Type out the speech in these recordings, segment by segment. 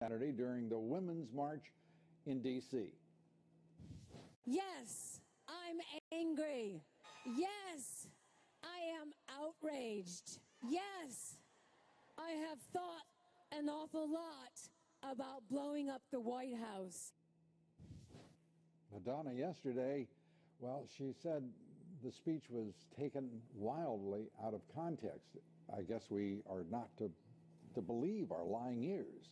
Saturday during the Women's March in D.C. Yes, I'm angry. Yes, I am outraged. Yes, I have thought an awful lot about blowing up the White House. Madonna yesterday, well, she said the speech was taken wildly out of context. I guess we are not to believe our lying ears.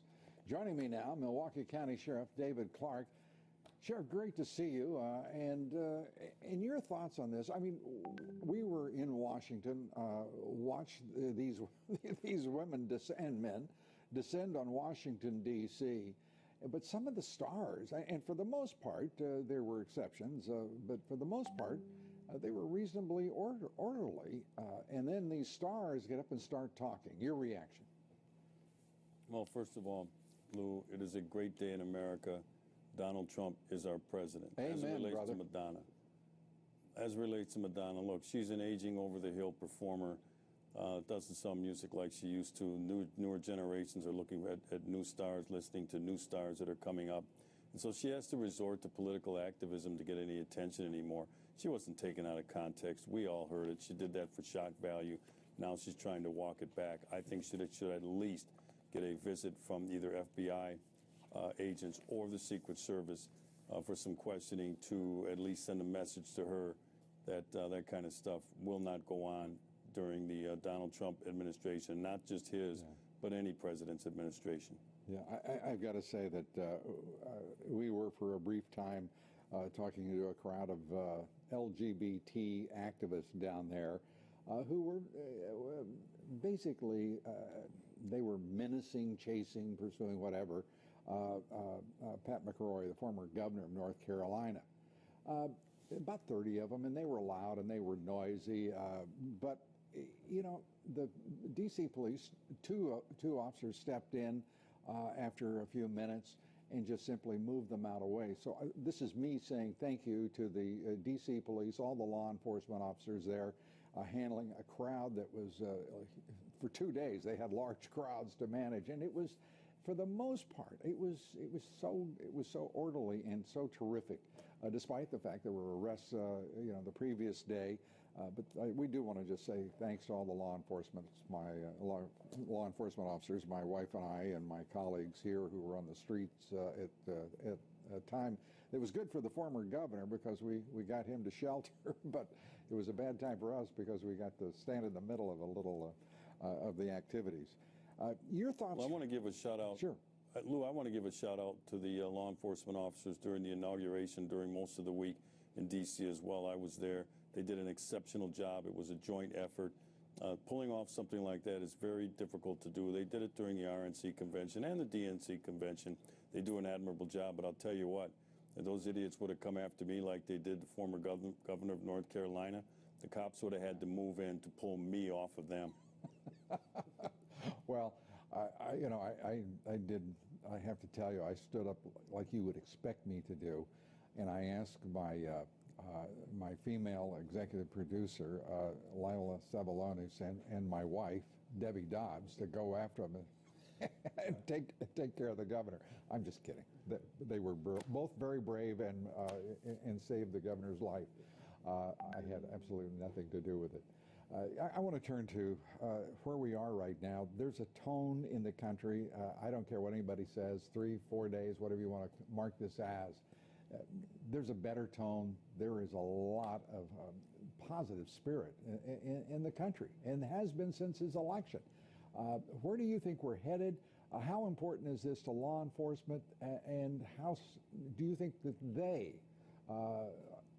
Joining me now, Milwaukee County Sheriff David Clark. Sheriff, great to see you. And your thoughts on this? I mean, we were in Washington, watched these women and men descend on Washington, D.C., but some of the stars, and for the most part, there were exceptions, but for the most part, they were reasonably orderly. And then these stars get up and start talking. Your reaction? Well, first of all, Lou, it is a great day in America. Donald Trump is our president. Amen, as it relates brother. to Madonna. As it relates to Madonna, look, she's an aging over-the-hill performer. Doesn't sell music like she used to. Newer generations are looking at new stars, listening to new stars that are coming up. And so she has to resort to political activism to get any attention anymore. She wasn't taken out of context. We all heard it. She did that for shock value. Now she's trying to walk it back. I think she should at least get a visit from either FBI agents or the Secret Service for some questioning to at least send a message to her that that kind of stuff will not go on during the Donald Trump administration, not just his, but any president's administration. Yeah, I've got to say that we were for a brief time talking to a crowd of LGBT activists down there who were basically, they were menacing, chasing, pursuing whatever, Pat McCrory, the former governor of North Carolina. About 30 of them, and they were loud and they were noisy, but you know, the D.C. police, two officers stepped in after a few minutes and just simply moved them out of the way. So this is me saying thank you to the D.C. police, all the law enforcement officers there, handling a crowd that was, for 2 days, they had large crowds to manage, and it was, for the most part, it was so orderly and so terrific, despite the fact there were arrests, the previous day. But we do want to just say thanks to all the law enforcement officers, my wife and I, and my colleagues here who were on the streets at a time. It was good for the former governor because we got him to shelter, but it was a bad time for us because we got to stand in the middle of a little of the activities. Your thoughts? Well, I want to give a shout out. Sure. Lou, I want to give a shout out to the law enforcement officers during the inauguration, during most of the week in D.C. as well. I was there. They did an exceptional job. It was a joint effort. Pulling off something like that is very difficult to do. They did it during the RNC convention and the DNC convention. They do an admirable job, but I'll tell you what, if those idiots would have come after me like they did the former governor of North Carolina, the cops would have had to move in to pull me off of them. Well, I have to tell you, I stood up like you would expect me to do, and I asked my female executive producer, Lila Sabalonis, and my wife, Debbie Dobbs, to go after him and take care of the governor. I'm just kidding. They were both very brave and saved the governor's life. I had absolutely nothing to do with it. I want to turn to where we are right now. There's a tone in the country. I don't care what anybody says, 3-4 days, whatever you want to mark this as. There's a better tone. There is a lot of positive spirit in the country, and has been since his election. Where do you think we're headed? How important is this to law enforcement, and how do you think that they,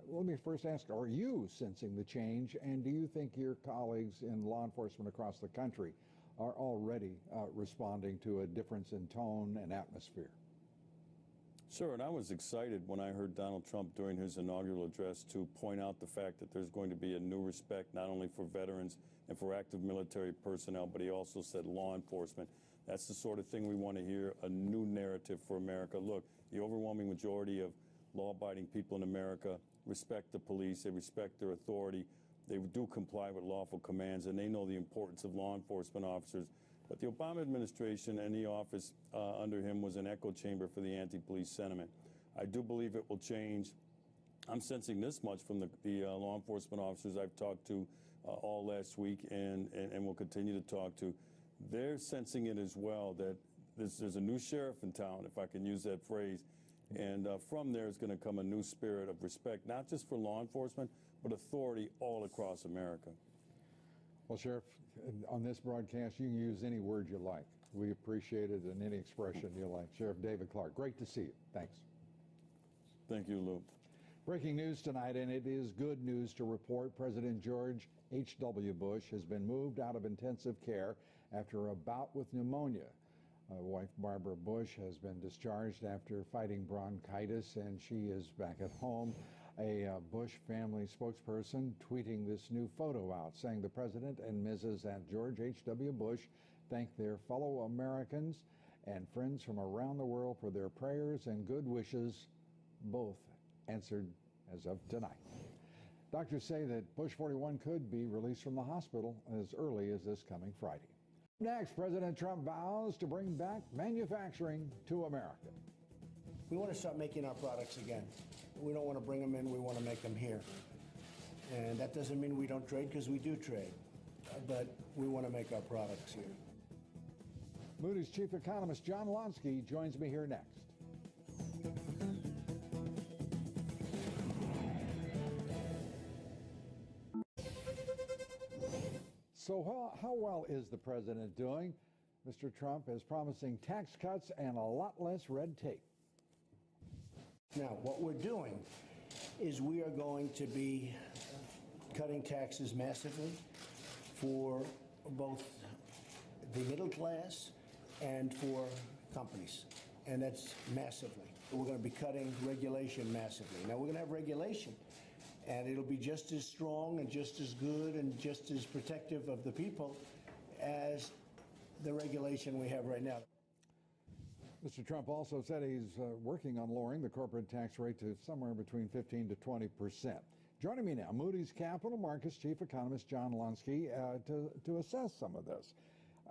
let me first ask, are you sensing the change, and do you think your colleagues in law enforcement across the country are already responding to a difference in tone and atmosphere? Sure, and I was excited when I heard Donald Trump during his inaugural address to point out the fact that there's going to be a new respect not only for veterans and for active military personnel, but he also said law enforcement. That's the sort of thing we want to hear, a new narrative for America. Look, the overwhelming majority of law-abiding people in America respect the police, they respect their authority, they do comply with lawful commands, and they know the importance of law enforcement officers But the Obama administration and the office under him was an echo chamber for the anti-police sentiment. I do believe it will change. I'm sensing this much from the law enforcement officers I've talked to all last week and will continue to talk to. They're sensing it as well, that there's a new sheriff in town, if I can use that phrase. And from there is going to come a new spirit of respect, not just for law enforcement, but authority all across America. Well, Sheriff, on this broadcast, you can use any word you like. We appreciate it, and any expression you like. Sheriff David Clark, great to see you. Thanks. Thank you, Lou. Breaking news tonight, and it is good news to report. President George H.W. Bush has been moved out of intensive care after a bout with pneumonia. Wife Barbara Bush has been discharged after fighting bronchitis, and she is back at home. A Bush family spokesperson tweeting this new photo out, saying the president and Mrs. George H.W. Bush thank their fellow Americans and friends from around the world for their prayers and good wishes, both answered as of tonight. Doctors say that Bush 41 could be released from the hospital as early as this coming Friday. Next, President Trump vows to bring back manufacturing to America. We want to start making our products again. We don't want to bring them in, we want to make them here. And that doesn't mean we don't trade, because we do trade. But we want to make our products here. Moody's chief economist John Lonsky joins me here next. So how well is the president doing? Mr. Trump is promising tax cuts and a lot less red tape. Now, what we're doing is we are going to be cutting taxes massively for both the middle class and for companies, and that's massively. We're going to be cutting regulation massively. Now, we're going to have regulation, and it'll be just as strong and just as good and just as protective of the people as the regulation we have right now. Mr. Trump also said he's working on lowering the corporate tax rate to somewhere between 15 to 20%. Joining me now, Moody's Capital Markets chief economist John Lonsky to assess some of this.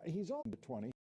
He's on to 20.